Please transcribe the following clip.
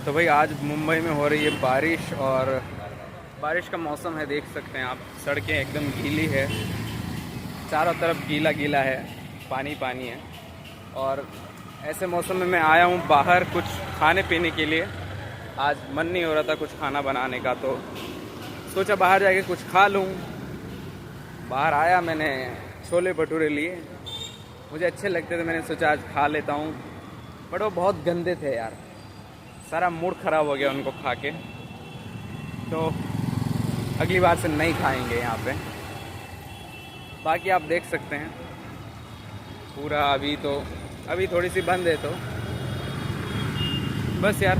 तो भाई आज मुंबई में हो रही है बारिश और बारिश का मौसम है, देख सकते हैं आप। सड़कें एकदम गीली है, चारों तरफ गीला गीला है, पानी पानी है। और ऐसे मौसम में मैं आया हूँ बाहर कुछ खाने पीने के लिए। आज मन नहीं हो रहा था कुछ खाना बनाने का, तो सोचा बाहर जाके कुछ खा लूँ। बाहर आया, मैंने छोले भटूरे लिए, मुझे अच्छे लगते थे, मैंने सोचा आज खा लेता हूँ। बट वो बहुत गंदे थे यार, सारा मूड ख़राब हो गया उनको खा के। तो अगली बार से नहीं खाएंगे यहाँ पे। बाकी आप देख सकते हैं पूरा अभी थोड़ी सी बंद है, तो बस यार